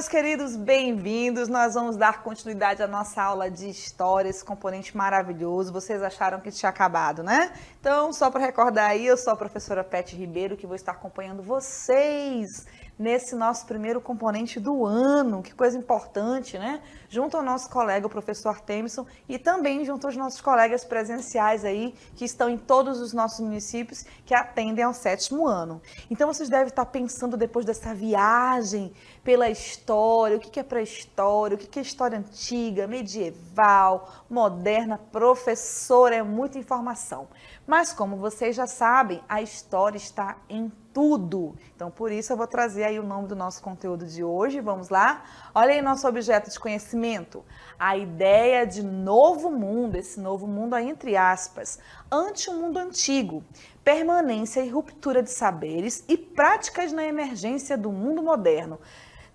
meus queridos, bem-vindos. Nós vamos dar continuidade à nossa aula de história, esse componente maravilhoso. Vocês acharam que tinha acabado, né? Então, só para recordar aí, eu sou a professora Pet Ribeiro, que vou estar acompanhando vocês nesse nosso primeiro componente do ano. Que coisa importante, né? Junto ao nosso colega, o professor Artemison, e também junto aos nossos colegas presenciais aí, que estão em todos os nossos municípios que atendem ao 7º ano. Então, vocês devem estar pensando, depois dessa viagem pela história, o que é pré-história, o que é história antiga, medieval, moderna. Professor, é muita informação. Mas como vocês já sabem, a história está em tudo. Então, por isso eu vou trazer aí o nome do nosso conteúdo de hoje. Vamos lá? Olha aí nosso objeto de conhecimento. A ideia de novo mundo, esse novo mundo aí entre aspas, ante o mundo antigo. Permanência e ruptura de saberes e práticas na emergência do mundo moderno.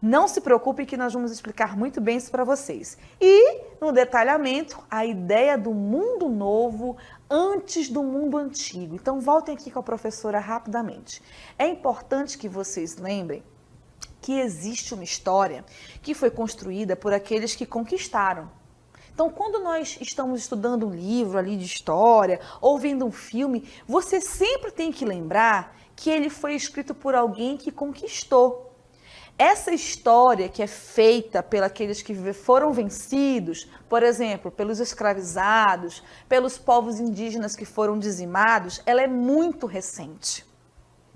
Não se preocupe que nós vamos explicar muito bem isso para vocês. E, no detalhamento, a ideia do mundo novo antes do mundo antigo. Então, voltem aqui com a professora rapidamente. É importante que vocês lembrem que existe uma história que foi construída por aqueles que conquistaram. Então, quando nós estamos estudando um livro ali de história, ou vendo um filme, você sempre tem que lembrar que ele foi escrito por alguém que conquistou. Essa história que é feita pelos aqueles que foram vencidos, por exemplo, pelos escravizados, pelos povos indígenas que foram dizimados, ela é muito recente.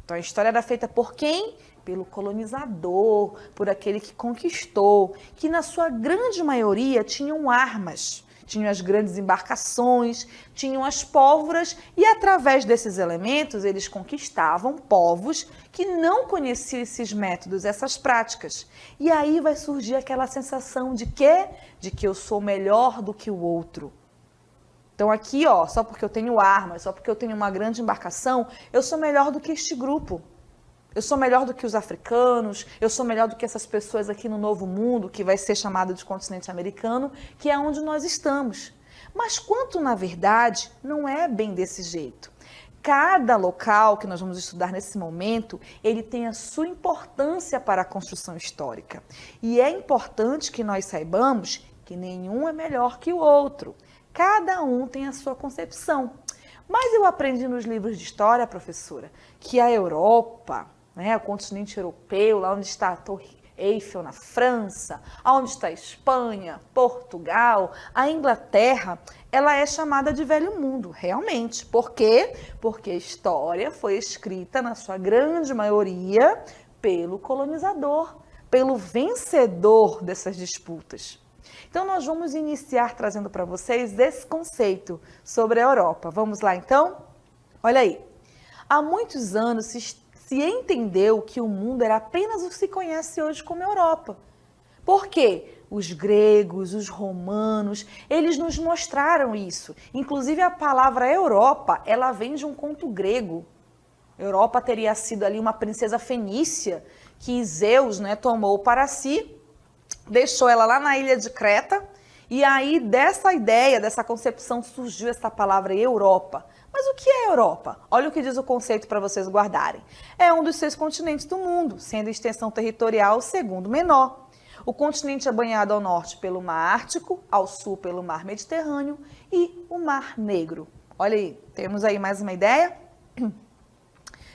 Então a história era feita por quem? Pelo colonizador, por aquele que conquistou, que na sua grande maioria tinham armas. Tinham as grandes embarcações, tinham as pólvoras e através desses elementos eles conquistavam povos que não conheciam esses métodos, essas práticas. E aí vai surgir aquela sensação de quê? De que eu sou melhor do que o outro. Então aqui, ó, só porque eu tenho armas, só porque eu tenho uma grande embarcação, eu sou melhor do que este grupo. Eu sou melhor do que os africanos, eu sou melhor do que essas pessoas aqui no Novo Mundo, que vai ser chamado de continente americano, que é onde nós estamos. Mas quanto, na verdade, não é bem desse jeito. Cada local que nós vamos estudar nesse momento, ele tem a sua importância para a construção histórica. E é importante que nós saibamos que nenhum é melhor que o outro. Cada um tem a sua concepção. Mas eu aprendi nos livros de história, professora, que a Europa, o continente europeu, lá onde está a Torre Eiffel na França, onde está a Espanha, Portugal, a Inglaterra, ela é chamada de Velho Mundo, realmente. Por quê? Porque a história foi escrita, na sua grande maioria, pelo colonizador, pelo vencedor dessas disputas. Então, nós vamos iniciar trazendo para vocês esse conceito sobre a Europa. Vamos lá, então? Olha aí. Há muitos anos se entendeu que o mundo era apenas o que se conhece hoje como Europa. Por quê? Os gregos, os romanos, eles nos mostraram isso. Inclusive, a palavra Europa, ela vem de um conto grego. Europa teria sido ali uma princesa fenícia que Zeus, tomou para si, deixou ela lá na ilha de Creta, e aí dessa ideia, dessa concepção, surgiu essa palavra Europa. Mas o que é Europa? Olha o que diz o conceito para vocês guardarem. É um dos 6 continentes do mundo, sendo a extensão territorial o segundo menor. O continente é banhado ao norte pelo Mar Ártico, ao sul pelo Mar Mediterrâneo e o Mar Negro. Olha aí, temos aí mais uma ideia?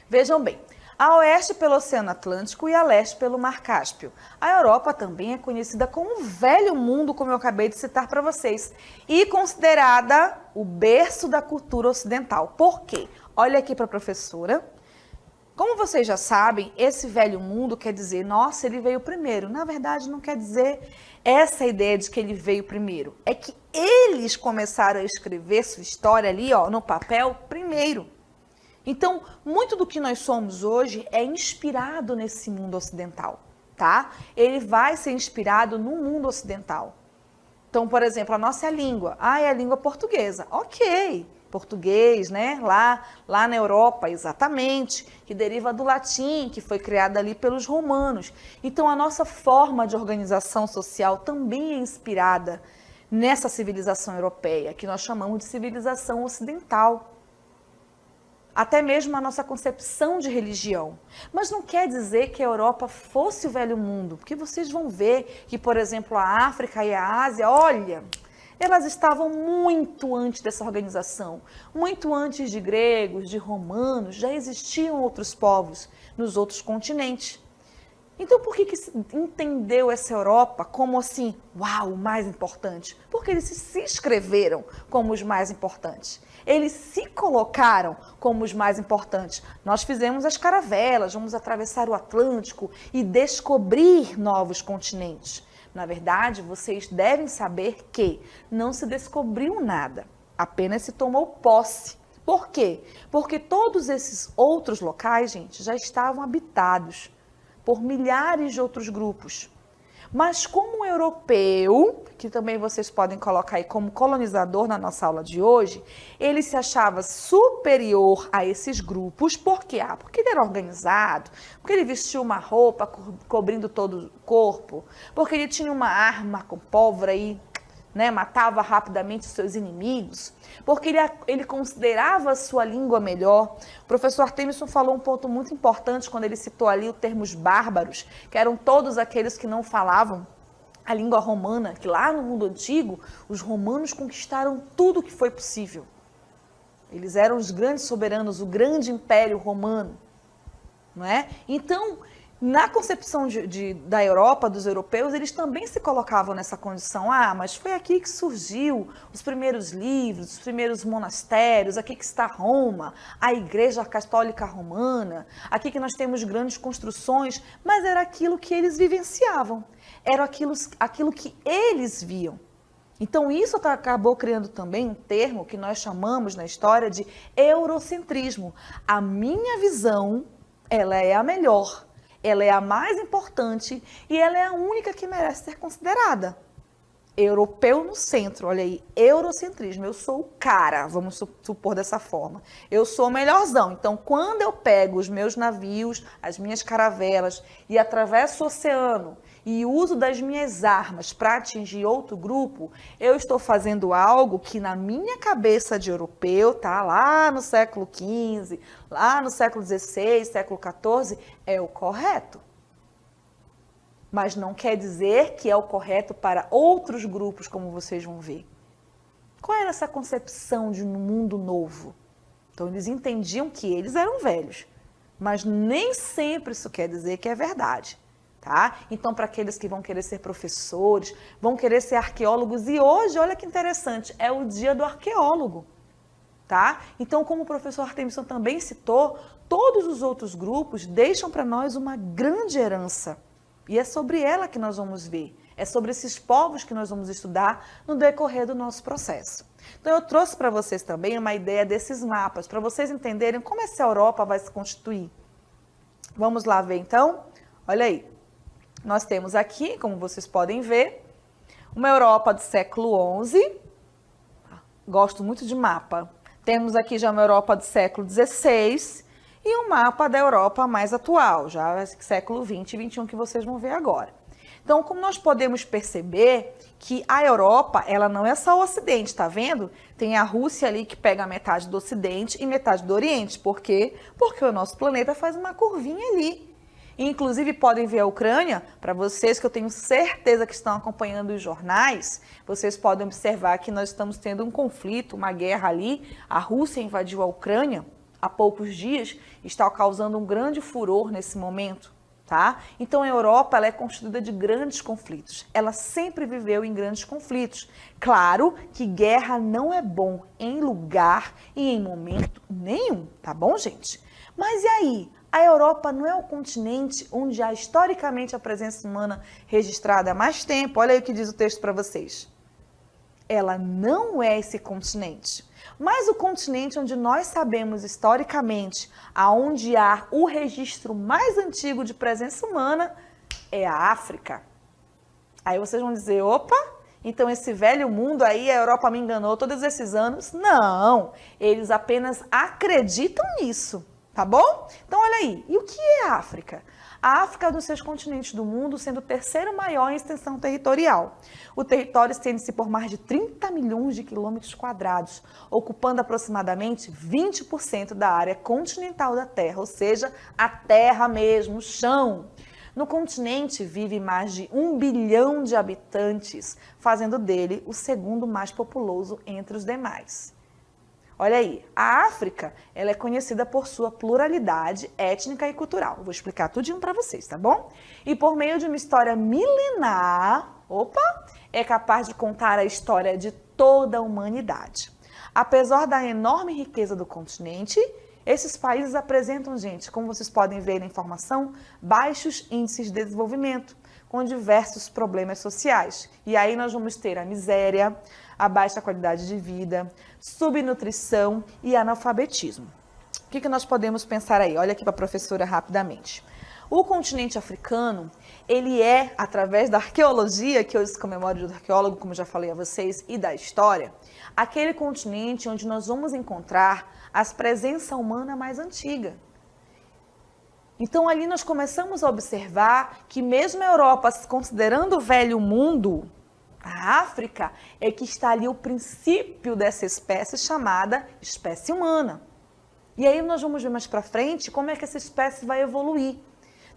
Vejam bem. A oeste pelo Oceano Atlântico e a leste pelo Mar Cáspio. A Europa também é conhecida como o Velho Mundo, como eu acabei de citar para vocês, e considerada o berço da cultura ocidental. Por quê? Olha aqui para a professora. Como vocês já sabem, esse Velho Mundo quer dizer, nossa, ele veio primeiro. Na verdade, não quer dizer essa ideia de que ele veio primeiro. É que eles começaram a escrever sua história ali, no papel, primeiro. Então, muito do que nós somos hoje é inspirado nesse mundo ocidental, tá? Ele vai ser inspirado no mundo ocidental. Então, por exemplo, a nossa língua. É a língua portuguesa. Ok, português, Lá na Europa, exatamente, que deriva do latim, que foi criado ali pelos romanos. Então, a nossa forma de organização social também é inspirada nessa civilização europeia, que nós chamamos de civilização ocidental. até mesmo a nossa concepção de religião. Mas não quer dizer que a Europa fosse o velho mundo, porque vocês vão ver que, por exemplo, a África e a Ásia, olha, elas estavam muito antes dessa organização, muito antes de gregos, de romanos, já existiam outros povos nos outros continentes. Então, por que se entendeu essa Europa como assim, uau, o mais importante? Porque eles se inscreveram como os mais importantes. Eles se colocaram como os mais importantes. Nós fizemos as caravelas, vamos atravessar o Atlântico e descobrir novos continentes. Na verdade, vocês devem saber que não se descobriu nada, apenas se tomou posse. Por quê? Porque todos esses outros locais, gente, já estavam habitados por milhares de outros grupos. Mas como um europeu, que também vocês podem colocar aí como colonizador na nossa aula de hoje, ele se achava superior a esses grupos. Por quê? Porque ele era organizado, porque ele vestia uma roupa cobrindo todo o corpo, porque ele tinha uma arma com pólvora e matava rapidamente os seus inimigos, porque ele considerava a sua língua melhor. O professor Artemison falou um ponto muito importante quando ele citou ali os termos bárbaros, que eram todos aqueles que não falavam a língua romana, que lá no mundo antigo, os romanos conquistaram tudo o que foi possível. Eles eram os grandes soberanos, o grande império romano, não é? Então, na concepção da Europa, dos europeus, eles também se colocavam nessa condição. Ah, mas foi aqui que surgiu os primeiros livros, os primeiros monastérios, aqui que está Roma, a Igreja Católica Romana, aqui que nós temos grandes construções, mas era aquilo que eles vivenciavam, era aquilo que eles viam. Então isso acabou criando também um termo que nós chamamos na história de eurocentrismo. A minha visão, ela é a melhor. Ela é a mais importante e ela é a única que merece ser considerada. Europeu no centro, olha aí, eurocentrismo. Eu sou o cara, vamos supor dessa forma. Eu sou o melhorzão. Então, quando eu pego os meus navios, as minhas caravelas e atravesso o oceano e uso das minhas armas para atingir outro grupo, eu estou fazendo algo que na minha cabeça de europeu, tá lá no século XV, lá no século XVI, século XIV, é o correto. Mas não quer dizer que é o correto para outros grupos, como vocês vão ver. Qual era essa concepção de um mundo novo? Então, eles entendiam que eles eram velhos, mas nem sempre isso quer dizer que é verdade, tá? Então, para aqueles que vão querer ser professores, vão querer ser arqueólogos, e hoje, olha que interessante, é o dia do arqueólogo, tá? Então, como o professor Artemison também citou, todos os outros grupos deixam para nós uma grande herança. E é sobre ela que nós vamos ver, é sobre esses povos que nós vamos estudar no decorrer do nosso processo. Então eu trouxe para vocês também uma ideia desses mapas, para vocês entenderem como essa Europa vai se constituir. Vamos lá ver então? Olha aí, nós temos aqui, como vocês podem ver, uma Europa do século XI, gosto muito de mapa. Temos aqui já uma Europa do século XVI, e um mapa da Europa mais atual, já século XX e XXI, que vocês vão ver agora. Então, como nós podemos perceber que a Europa, ela não é só o Ocidente, tá vendo? Tem a Rússia ali que pega metade do Ocidente e metade do Oriente. Por quê? Porque o nosso planeta faz uma curvinha ali. Inclusive, podem ver a Ucrânia, para vocês que eu tenho certeza que estão acompanhando os jornais, vocês podem observar que nós estamos tendo um conflito, uma guerra ali. A Rússia invadiu a Ucrânia há poucos dias, está causando um grande furor nesse momento, tá? Então a Europa, ela é constituída de grandes conflitos. Ela sempre viveu em grandes conflitos. Claro que guerra não é bom em lugar e em momento nenhum, tá bom, gente? Mas e aí? A Europa não é o continente onde há historicamente a presença humana registrada há mais tempo? Olha aí o que diz o texto para vocês. Ela não é esse continente. Mas o continente onde nós sabemos historicamente, aonde há o registro mais antigo de presença humana, é a África. Aí vocês vão dizer, opa, então esse velho mundo aí, a Europa me enganou todos esses anos? Não, eles apenas acreditam nisso, tá bom? Então olha aí, e o que é a África? A África é um dos 6 continentes do mundo, sendo o terceiro maior em extensão territorial. O território estende-se por mais de 30 milhões de quilômetros quadrados, ocupando aproximadamente 20% da área continental da Terra, ou seja, a terra mesmo, o chão. No continente vive mais de 1 bilhão de habitantes, fazendo dele o segundo mais populoso entre os demais. Olha aí, a África, ela é conhecida por sua pluralidade étnica e cultural. Vou explicar tudinho para vocês, tá bom? E por meio de uma história milenar, é capaz de contar a história de toda a humanidade. Apesar da enorme riqueza do continente, esses países apresentam, gente, como vocês podem ver na informação, baixos índices de desenvolvimento, com diversos problemas sociais. E aí nós vamos ter a miséria, a baixa qualidade de vida, subnutrição e analfabetismo. O que nós podemos pensar aí? Olha aqui para a professora rapidamente. O continente africano, ele é, através da arqueologia, que hoje se comemora o dia do arqueólogo, como eu já falei a vocês, e da história, aquele continente onde nós vamos encontrar a presença humana mais antiga. Então, ali nós começamos a observar que mesmo a Europa, se considerando o velho mundo, a África é que está ali o princípio dessa espécie chamada espécie humana. E aí nós vamos ver mais para frente como é que essa espécie vai evoluir,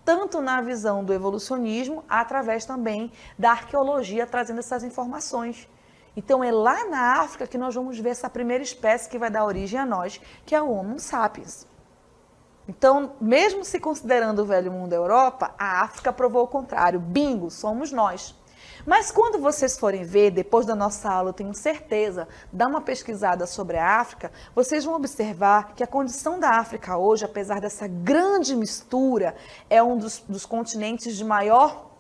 tanto na visão do evolucionismo, através também da arqueologia, trazendo essas informações. Então é lá na África que nós vamos ver essa primeira espécie que vai dar origem a nós, que é o Homo sapiens. Então, mesmo se considerando o velho mundo da Europa, a África provou o contrário. Bingo, somos nós. Mas quando vocês forem ver, depois da nossa aula, eu tenho certeza, dá uma pesquisada sobre a África, vocês vão observar que a condição da África hoje, apesar dessa grande mistura, é um dos continentes de maior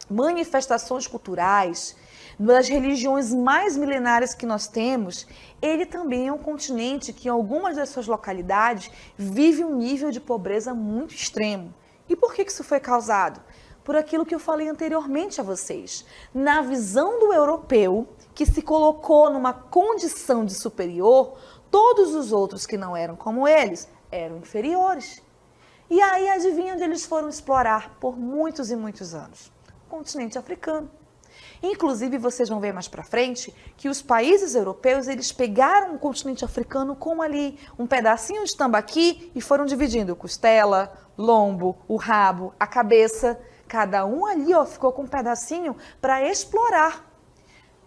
manifestações culturais, das religiões mais milenares que nós temos. Ele também é um continente que, em algumas das suas localidades, vive um nível de pobreza muito extremo. E por que isso foi causado? Por aquilo que eu falei anteriormente a vocês. Na visão do europeu, que se colocou numa condição de superior, todos os outros que não eram como eles, eram inferiores. E aí, adivinha onde eles foram explorar por muitos e muitos anos? O continente africano. Inclusive, vocês vão ver mais para frente que os países europeus, eles pegaram o continente africano com ali um pedacinho de tambaqui e foram dividindo costela, lombo, o rabo, a cabeça. Cada um ali ficou com um pedacinho para explorar.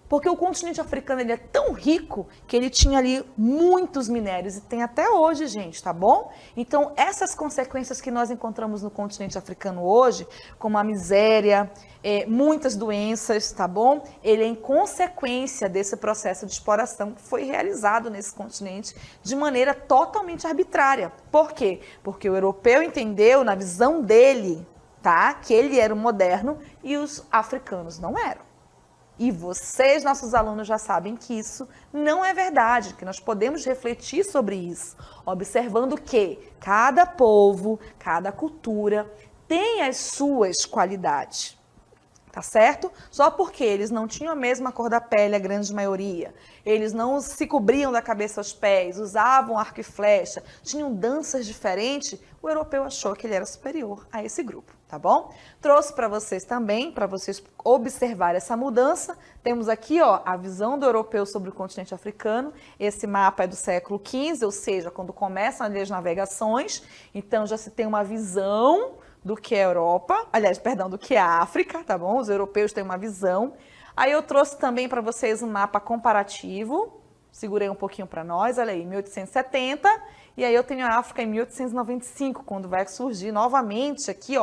Porque o continente africano ele é tão rico que ele tinha ali muitos minérios e tem até hoje, gente, tá bom? Então, essas consequências que nós encontramos no continente africano hoje, como a miséria, muitas doenças, tá bom? Ele é em consequência desse processo de exploração que foi realizado nesse continente de maneira totalmente arbitrária. Por quê? Porque o europeu entendeu, na visão dele, tá, que ele era o moderno e os africanos não eram. E vocês, nossos alunos, já sabem que isso não é verdade, que nós podemos refletir sobre isso, observando que cada povo, cada cultura tem as suas qualidades, tá certo? Só porque eles não tinham a mesma cor da pele, a grande maioria, eles não se cobriam da cabeça aos pés, usavam arco e flecha, tinham danças diferentes, o europeu achou que ele era superior a esse grupo, tá bom? Trouxe para vocês também, para vocês observar essa mudança. Temos aqui, a visão do europeu sobre o continente africano. Esse mapa é do século XV, ou seja, quando começam ali as navegações. Então, já se tem uma visão do que é a Europa, do que é a África, tá bom? Os europeus têm uma visão. Aí eu trouxe também para vocês um mapa comparativo. Segurei um pouquinho para nós, olha aí, 1870. E aí eu tenho a África em 1895, quando vai surgir novamente aqui,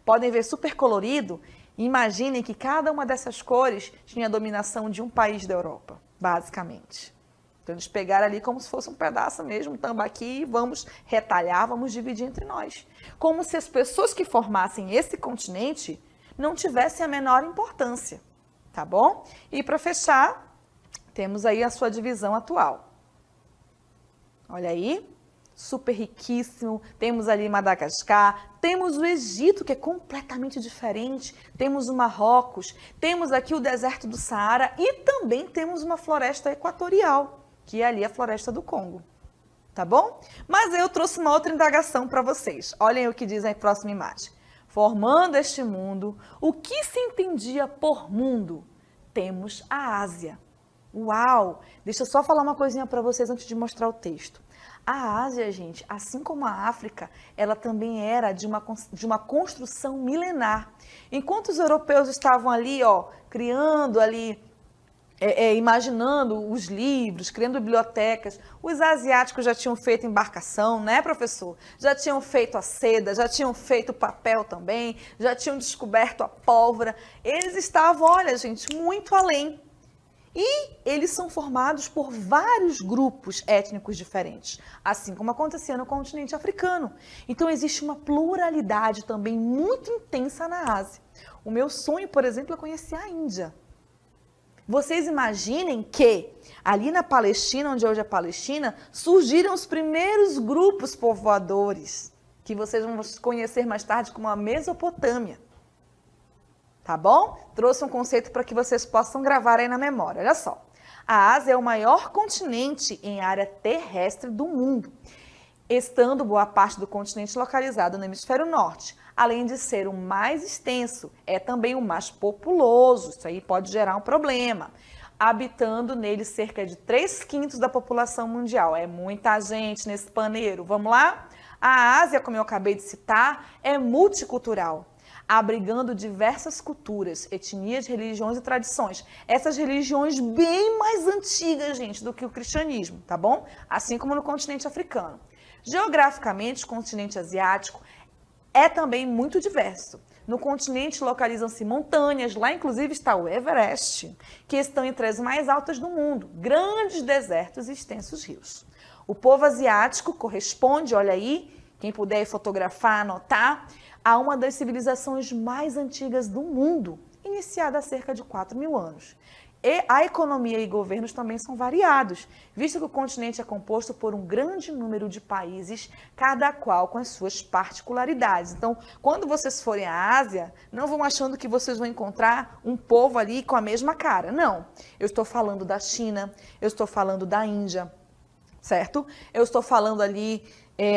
podem ver super colorido. Imaginem que cada uma dessas cores tinha a dominação de um país da Europa, basicamente. Então eles pegaram ali como se fosse um pedaço mesmo, um tambaqui, vamos retalhar, vamos dividir entre nós. Como se as pessoas que formassem esse continente não tivessem a menor importância, tá bom? E para fechar, temos aí a sua divisão atual. Olha aí. Super riquíssimo, temos ali Madagascar, temos o Egito, que é completamente diferente, temos o Marrocos, temos aqui o deserto do Saara e também temos uma floresta equatorial, que é ali a floresta do Congo, tá bom? Mas eu trouxe uma outra indagação para vocês, olhem o que diz a próxima imagem. Formando este mundo, o que se entendia por mundo? Temos a Ásia. Uau! Deixa eu só falar uma coisinha para vocês antes de mostrar o texto. A Ásia, gente, assim como a África, ela também era de uma construção milenar. Enquanto os europeus estavam ali, ó, criando ali, imaginando os livros, criando bibliotecas, os asiáticos já tinham feito embarcação, né, professor? Já tinham feito a seda, já tinham feito o papel também, já tinham descoberto a pólvora. Eles estavam, olha, gente, muito além. E eles são formados por vários grupos étnicos diferentes, assim como acontecia no continente africano. Então, existe uma pluralidade também muito intensa na Ásia. O meu sonho, por exemplo, é conhecer a Índia. Vocês imaginem que ali na Palestina, onde hoje é a Palestina, surgiram os primeiros grupos povoadores, que vocês vão conhecer mais tarde como a Mesopotâmia. Tá bom? Trouxe um conceito para que vocês possam gravar aí na memória. Olha só. A Ásia é o maior continente em área terrestre do mundo, estando boa parte do continente localizado no hemisfério norte. Além de ser o mais extenso, é também o mais populoso. Isso aí pode gerar um problema. Habitando nele cerca de 3/5 da população mundial. É muita gente nesse paneiro. Vamos lá? A Ásia, como eu acabei de citar, é multicultural, abrigando diversas culturas, etnias, religiões e tradições. Essas religiões bem mais antigas, gente, do que o cristianismo, tá bom? Assim como no continente africano. Geograficamente, o continente asiático é também muito diverso. No continente localizam-se montanhas, lá inclusive está o Everest, que estão entre as mais altas do mundo, grandes desertos e extensos rios. O povo asiático corresponde, olha aí, quem puder fotografar, anotar, a uma das civilizações mais antigas do mundo, iniciada há cerca de 4.000 anos. E a economia e governos também são variados, visto que o continente é composto por um grande número de países, cada qual com as suas particularidades. Então, quando vocês forem à Ásia, não vão achando que vocês vão encontrar um povo ali com a mesma cara. Não. Eu estou falando da China, eu estou falando da Índia, certo? Eu estou falando ali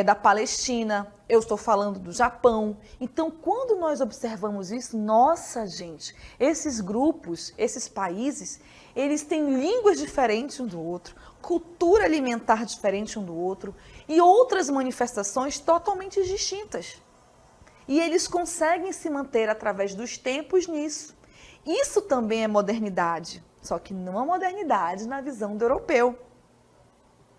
da Palestina, eu estou falando do Japão. Então, quando nós observamos isso, nossa, gente, esses grupos, esses países, eles têm línguas diferentes um do outro, cultura alimentar diferente um do outro e outras manifestações totalmente distintas. E eles conseguem se manter através dos tempos nisso. Isso também é modernidade, só que não é modernidade na visão do europeu.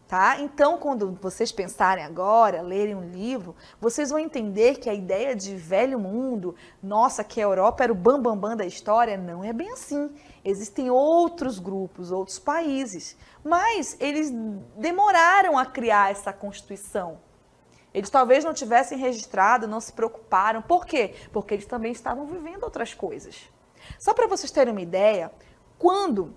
Tá? Então, quando vocês pensarem agora, lerem um livro, vocês vão entender que a ideia de velho mundo, nossa, que a Europa era o bambambam da história, não é bem assim. Existem outros grupos, outros países, mas eles demoraram a criar essa constituição. Eles talvez não tivessem registrado, não se preocuparam. Por quê? Porque eles também estavam vivendo outras coisas. Só para vocês terem uma ideia, quando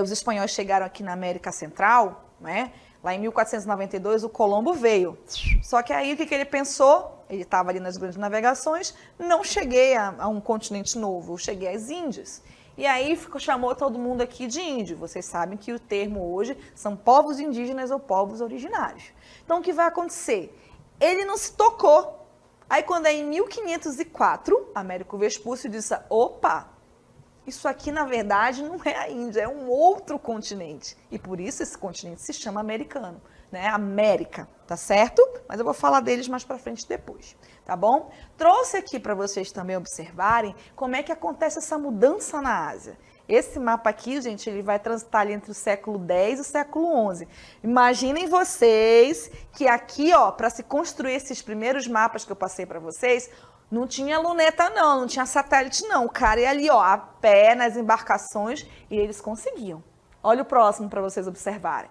os espanhóis chegaram aqui na América Central, né? Lá em 1492 o Colombo veio, só que aí o que ele pensou? Ele estava ali nas grandes navegações, não cheguei a um continente novo, eu cheguei às Índias. E aí chamou todo mundo aqui de índio. Vocês sabem que o termo hoje são povos indígenas ou povos originários. Então o que vai acontecer? Ele não se tocou. Aí quando é em 1504, Américo Vespúcio disse, opa, isso aqui, na verdade, não é a Índia, é um outro continente. E por isso esse continente se chama americano, né? América, tá certo? Mas eu vou falar deles mais pra frente depois, tá bom? Trouxe aqui para vocês também observarem como é que acontece essa mudança na Ásia. Esse mapa aqui, gente, ele vai transitar ali entre o século X e o século XI. Imaginem vocês que aqui, ó, para se construir esses primeiros mapas que eu passei para vocês, não tinha luneta não tinha satélite não. O cara ia ali, ó, a pé nas embarcações e eles conseguiam. Olha o próximo para vocês observarem.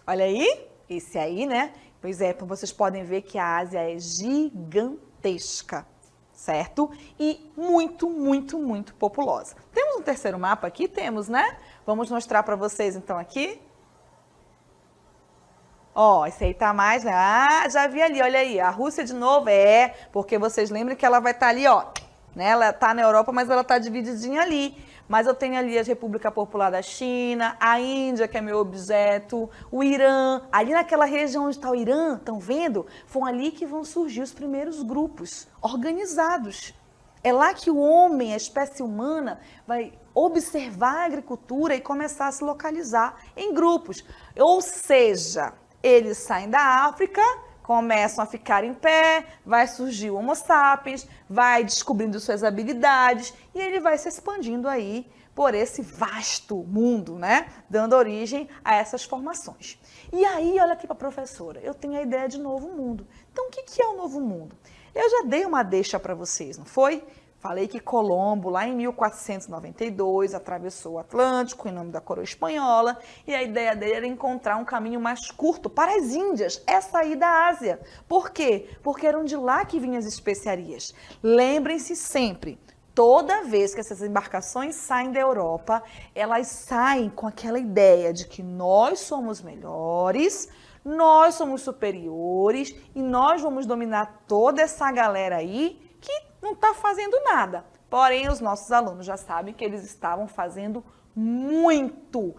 Olha aí, esse aí, né? Pois é, vocês podem ver que a Ásia é gigantesca, certo? E muito, muito, muito populosa. Temos um terceiro mapa aqui? Temos, né? Vamos mostrar para vocês então aqui. Ó, esse aí tá mais, né? Ah, já vi ali, olha aí, a Rússia de novo, porque vocês lembram que ela vai estar ali, ó, né? Ela tá na Europa, mas ela tá divididinha ali. mas eu tenho ali a República Popular da China, a Índia, que é meu objeto, o Irã, ali naquela região onde está o Irã, estão vendo? Foi ali que vão surgir os primeiros grupos organizados. É lá que o homem, a espécie humana, vai observar a agricultura e começar a se localizar em grupos. Ou seja, eles saem da África, começam a ficar em pé, vai surgir o Homo sapiens, vai descobrindo suas habilidades e ele vai se expandindo aí por esse vasto mundo, né? Dando origem a essas formações. E aí, olha aqui para a professora, eu tenho a ideia de novo mundo. Então, o que é o novo mundo? Eu já dei uma deixa para vocês, não foi? Falei que Colombo, lá em 1492, atravessou o Atlântico em nome da coroa espanhola e a ideia dele era encontrar um caminho mais curto para as Índias, é sair da Ásia. Por quê? Porque eram de lá que vinham as especiarias. Lembrem-se sempre, toda vez que essas embarcações saem da Europa, elas saem com aquela ideia de que nós somos melhores, nós somos superiores e nós vamos dominar toda essa galera aí que não está fazendo nada. Porém, os nossos alunos já sabem que eles estavam fazendo muita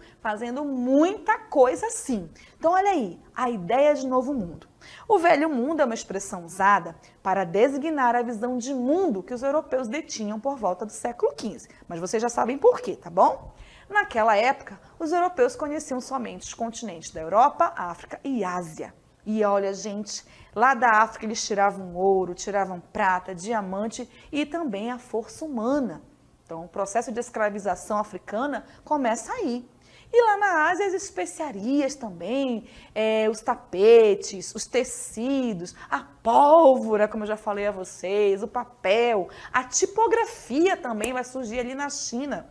coisa sim. Então, olha aí, a ideia de novo mundo. O velho mundo é uma expressão usada para designar a visão de mundo que os europeus detinham por volta do século XV. Mas vocês já sabem por quê, tá bom? Naquela época, os europeus conheciam somente os continentes da Europa, África e Ásia. E olha, gente, lá da África eles tiravam ouro, tiravam prata, diamante e também a força humana. Então, o processo de escravização africana começa aí. E lá na Ásia, as especiarias também, os tapetes, os tecidos, a pólvora, como eu já falei a vocês, o papel, a tipografia também vai surgir ali na China.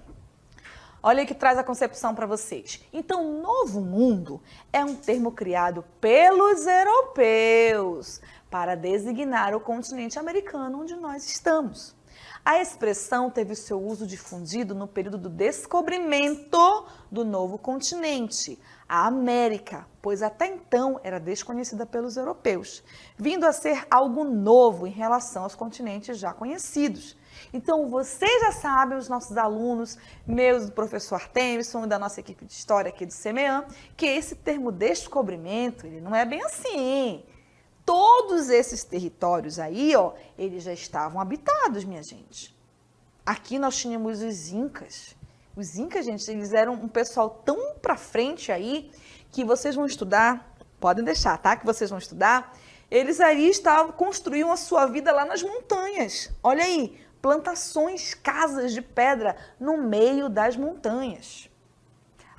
Olha aí que traz a concepção para vocês. Então, Novo Mundo é um termo criado pelos europeus para designar o continente americano onde nós estamos. A expressão teve seu uso difundido no período do descobrimento do novo continente, a América, pois até então era desconhecida pelos europeus, vindo a ser algo novo em relação aos continentes já conhecidos. Então, vocês já sabem, os nossos alunos, meus do professor Artemison e da nossa equipe de história aqui do CMEAN, que esse termo descobrimento, ele não é bem assim. Todos esses territórios aí, ó, eles já estavam habitados, minha gente. Aqui nós tínhamos os Incas. Os Incas, gente, eles eram um pessoal tão pra frente aí, que vocês vão estudar, podem deixar, tá? Que vocês vão estudar. Eles aí construíam a sua vida lá nas montanhas. Olha aí, plantações, casas de pedra no meio das montanhas.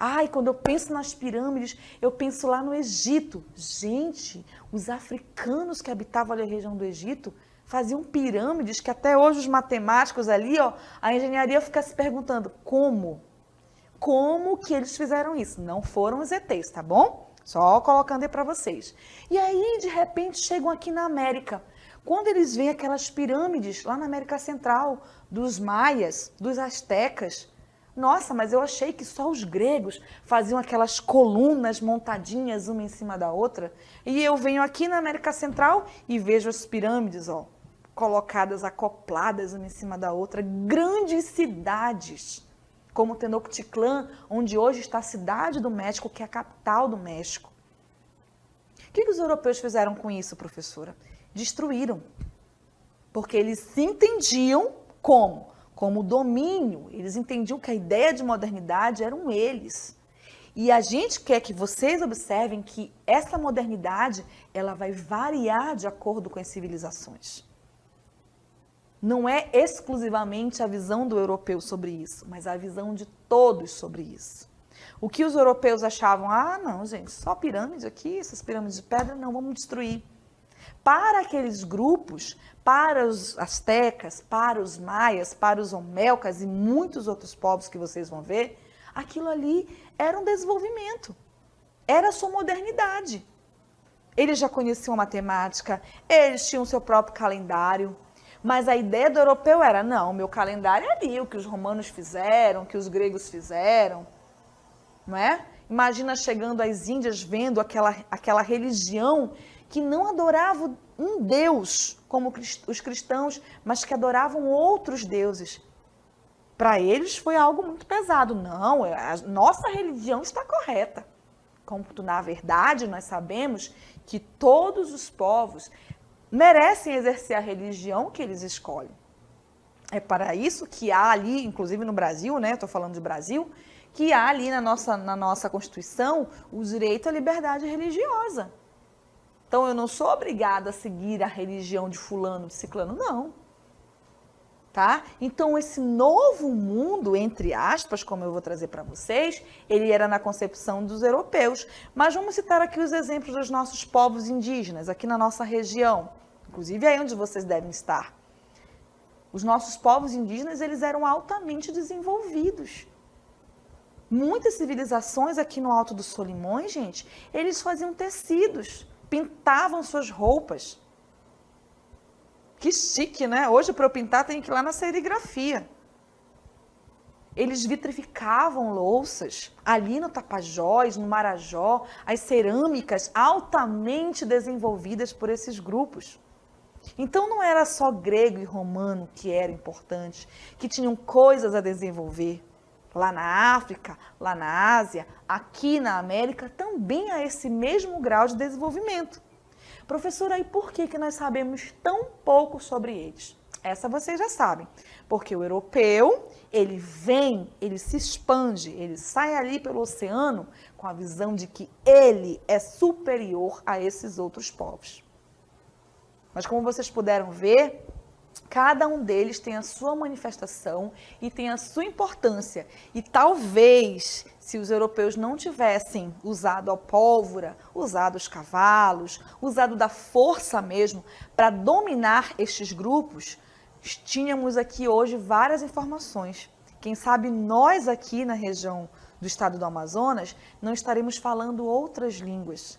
Ai, quando eu penso nas pirâmides, eu penso lá no Egito. Gente, os africanos que habitavam ali a região do Egito faziam pirâmides que até hoje os matemáticos ali, ó, a engenharia fica se perguntando como? Como que eles fizeram isso? Não foram os ETs, tá bom? Só colocando aí para vocês. E aí, de repente, chegam aqui na América. Quando eles veem aquelas pirâmides lá na América Central, dos maias, dos astecas, nossa, mas eu achei que só os gregos faziam aquelas colunas montadinhas uma em cima da outra. E eu venho aqui na América Central e vejo as pirâmides, ó, colocadas, acopladas uma em cima da outra. Grandes cidades, como Tenochtitlan, onde hoje está a cidade do México, que é a capital do México. O que os europeus fizeram com isso, professora? Destruíram, porque eles se entendiam como domínio, eles entendiam que a ideia de modernidade eram eles. E a gente quer que vocês observem que essa modernidade, ela vai variar de acordo com as civilizações. Não é exclusivamente a visão do europeu sobre isso, mas a visão de todos sobre isso. O que os europeus achavam, não, gente, só pirâmide aqui, essas pirâmides de pedra, não, vamos destruir. Para aqueles grupos, para os astecas, para os maias, para os olmecas e muitos outros povos que vocês vão ver, aquilo ali era um desenvolvimento, era a sua modernidade. Eles já conheciam a matemática, eles tinham seu próprio calendário, mas a ideia do europeu era, não, meu calendário é ali, o que os romanos fizeram, o que os gregos fizeram, não é? Imagina chegando às Índias, vendo aquela religião que não adorava um Deus, como os cristãos, mas que adoravam outros deuses. Para eles foi algo muito pesado. Não, a nossa religião está correta. Como na verdade nós sabemos que todos os povos merecem exercer a religião que eles escolhem. É para isso que há ali, inclusive no Brasil, né? Estou falando de Brasil, que há ali na nossa Constituição o direito à liberdade religiosa. Então eu não sou obrigada a seguir a religião de fulano, de ciclano, não. Tá? Então esse novo mundo, entre aspas, como eu vou trazer para vocês, ele era na concepção dos europeus. Mas vamos citar aqui os exemplos dos nossos povos indígenas, aqui na nossa região, inclusive aí onde vocês devem estar. Os nossos povos indígenas, eles eram altamente desenvolvidos. Muitas civilizações aqui no Alto dos Solimões, gente, eles faziam tecidos, pintavam suas roupas. Que chique, né? Hoje, para eu pintar, tem que ir lá na serigrafia. Eles vitrificavam louças ali no Tapajós, no Marajó, as cerâmicas altamente desenvolvidas por esses grupos. Então, não era só grego e romano que era importante, que tinham coisas a desenvolver. Lá na África, lá na Ásia, aqui na América, também há esse mesmo grau de desenvolvimento. Professora, e por que nós sabemos tão pouco sobre eles? Essa vocês já sabem. Porque o europeu, ele vem, ele se expande, ele sai ali pelo oceano com a visão de que ele é superior a esses outros povos. Mas como vocês puderam ver, cada um deles tem a sua manifestação e tem a sua importância. E talvez, se os europeus não tivessem usado a pólvora, usado os cavalos, usado da força mesmo para dominar estes grupos, tínhamos aqui hoje várias informações. Quem sabe nós aqui na região do estado do Amazonas não estaremos falando outras línguas.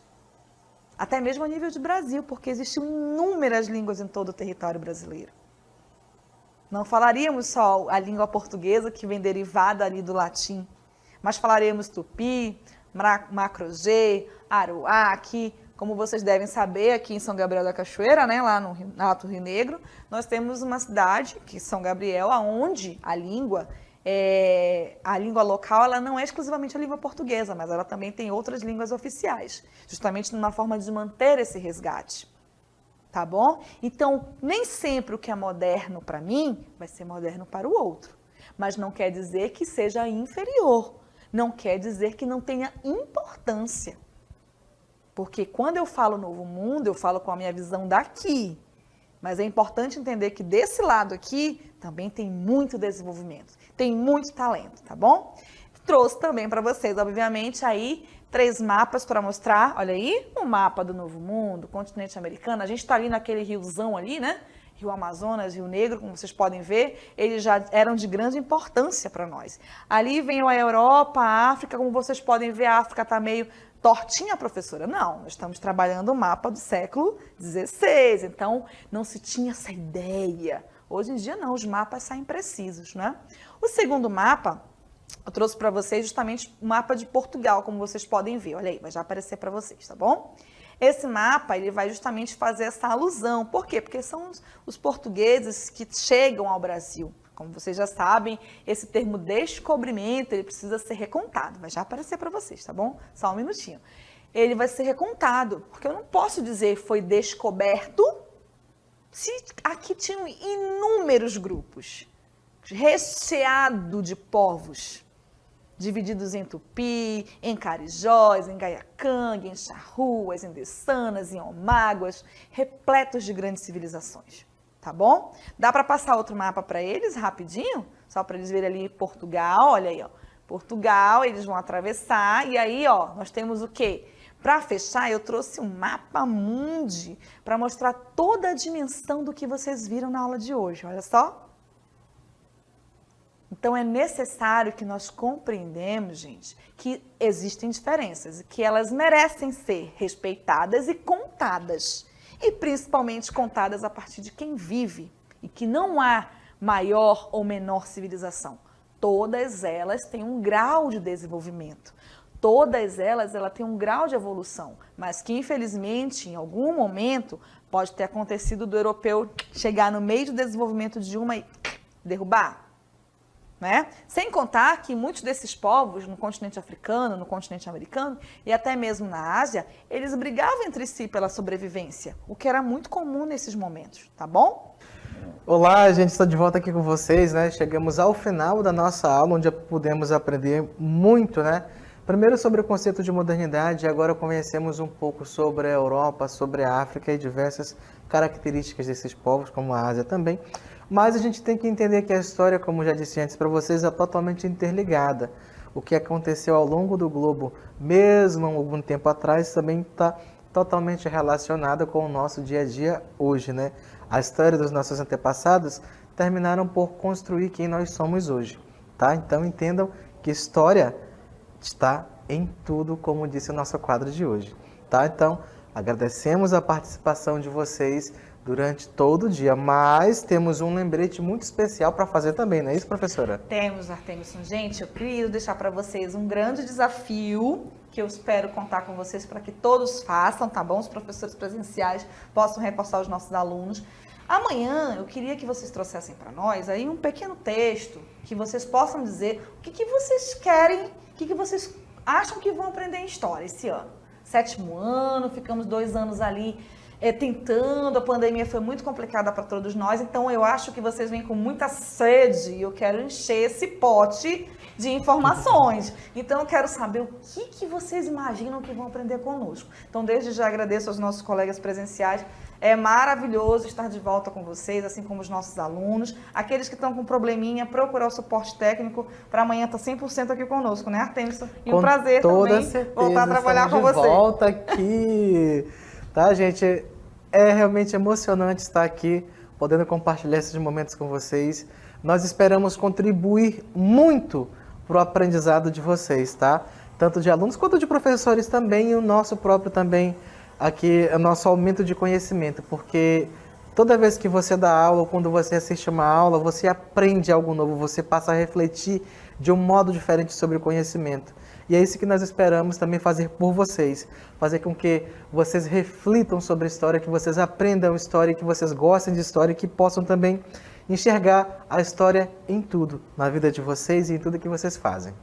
Até mesmo a nível de Brasil, porque existem inúmeras línguas em todo o território brasileiro. Não falaríamos só a língua portuguesa, que vem derivada ali do latim, mas falaremos tupi, macro-G, aruaque. Como vocês devem saber, aqui em São Gabriel da Cachoeira, né, lá no Alto Rio Negro, nós temos uma cidade, que é São Gabriel, onde a língua local, ela não é exclusivamente a língua portuguesa, mas ela também tem outras línguas oficiais, justamente numa forma de manter esse resgate. Tá bom? Então, nem sempre o que é moderno para mim vai ser moderno para o outro. Mas não quer dizer que seja inferior. Não quer dizer que não tenha importância. Porque quando eu falo novo mundo, eu falo com a minha visão daqui. Mas é importante entender que desse lado aqui também tem muito desenvolvimento. Tem muito talento, tá bom? Trouxe também para vocês, obviamente, aí 3 mapas para mostrar, olha aí, um mapa do Novo Mundo, continente americano. A gente está ali naquele riozão ali, né? Rio Amazonas, Rio Negro, como vocês podem ver, eles já eram de grande importância para nós. Ali vem a Europa, a África, como vocês podem ver, a África está meio tortinha, professora. Não, nós estamos trabalhando o mapa do século XVI, então não se tinha essa ideia. Hoje em dia não, os mapas saem precisos, né? O segundo mapa, eu trouxe para vocês justamente o mapa de Portugal, como vocês podem ver. Olha aí, vai já aparecer para vocês, tá bom? Esse mapa, ele vai justamente fazer essa alusão. Por quê? Porque são os portugueses que chegam ao Brasil. Como vocês já sabem, esse termo descobrimento, ele precisa ser recontado. Vai já aparecer para vocês, tá bom? Só um minutinho. Ele vai ser recontado, porque eu não posso dizer foi descoberto se aqui tinham inúmeros grupos, recheado de povos, divididos em Tupi, em Carijós, em Gaiacanga, em Charruas, em Dessanas, em Omáguas, repletos de grandes civilizações, tá bom? Dá para passar outro mapa para eles, rapidinho? Só para eles verem ali Portugal, olha aí, ó. Portugal, eles vão atravessar e aí, ó, nós temos o quê? Para fechar, eu trouxe um mapa mundi para mostrar toda a dimensão do que vocês viram na aula de hoje, olha só. Então, é necessário que nós compreendamos, gente, que existem diferenças e que elas merecem ser respeitadas e contadas. E, principalmente, contadas a partir de quem vive. E que não há maior ou menor civilização. Todas elas têm um grau de desenvolvimento. Todas elas têm um grau de evolução. Mas que, infelizmente, em algum momento, pode ter acontecido do europeu chegar no meio do desenvolvimento de uma e derrubar. né? Sem contar que muitos desses povos no continente africano, no continente americano e até mesmo na Ásia, eles brigavam entre si pela sobrevivência, o que era muito comum nesses momentos, tá bom? Olá, gente, estou de volta aqui com vocês, né? Chegamos ao final da nossa aula, onde pudemos aprender muito, né? Primeiro sobre o conceito de modernidade, agora conhecemos um pouco sobre a Europa, sobre a África e diversas características desses povos, como a Ásia também. Mas a gente tem que entender que a história, como já disse antes para vocês, é totalmente interligada. O que aconteceu ao longo do globo, mesmo há algum tempo atrás, também está totalmente relacionada com o nosso dia a dia hoje, né? A história dos nossos antepassados terminaram por construir quem nós somos hoje, tá? Então entendam que história está em tudo, como disse o nosso quadro de hoje, tá? Então, agradecemos a participação de vocês durante todo o dia, mas temos um lembrete muito especial para fazer também, não é isso, professora? Temos, Artemison. Gente, eu queria deixar para vocês um grande desafio que eu espero contar com vocês para que todos façam, tá bom? Os professores presenciais possam reforçar os nossos alunos. Amanhã eu queria que vocês trouxessem para nós aí um pequeno texto que vocês possam dizer o que vocês querem, o que vocês acham que vão aprender em história esse ano. 7º ano, ficamos 2 anos ali tentando, a pandemia foi muito complicada para todos nós, então eu acho que vocês vêm com muita sede e eu quero encher esse pote de informações. Então eu quero saber o que vocês imaginam que vão aprender conosco. Então desde já agradeço aos nossos colegas presenciais. É maravilhoso estar de volta com vocês, assim como os nossos alunos. Aqueles que estão com probleminha, procurar o suporte técnico para amanhã estar 100% aqui conosco, né, Artemison? E um prazer também voltar a trabalhar com você. Volta aqui, tá, gente? É realmente emocionante estar aqui, podendo compartilhar esses momentos com vocês. Nós esperamos contribuir muito para o aprendizado de vocês, tá? Tanto de alunos quanto de professores também, e o nosso próprio também aqui é o nosso aumento de conhecimento, porque toda vez que você dá aula ou quando você assiste uma aula, você aprende algo novo, você passa a refletir de um modo diferente sobre o conhecimento. E é isso que nós esperamos também fazer por vocês, fazer com que vocês reflitam sobre a história, que vocês aprendam história, que vocês gostem de história e que possam também enxergar a história em tudo, na vida de vocês e em tudo que vocês fazem.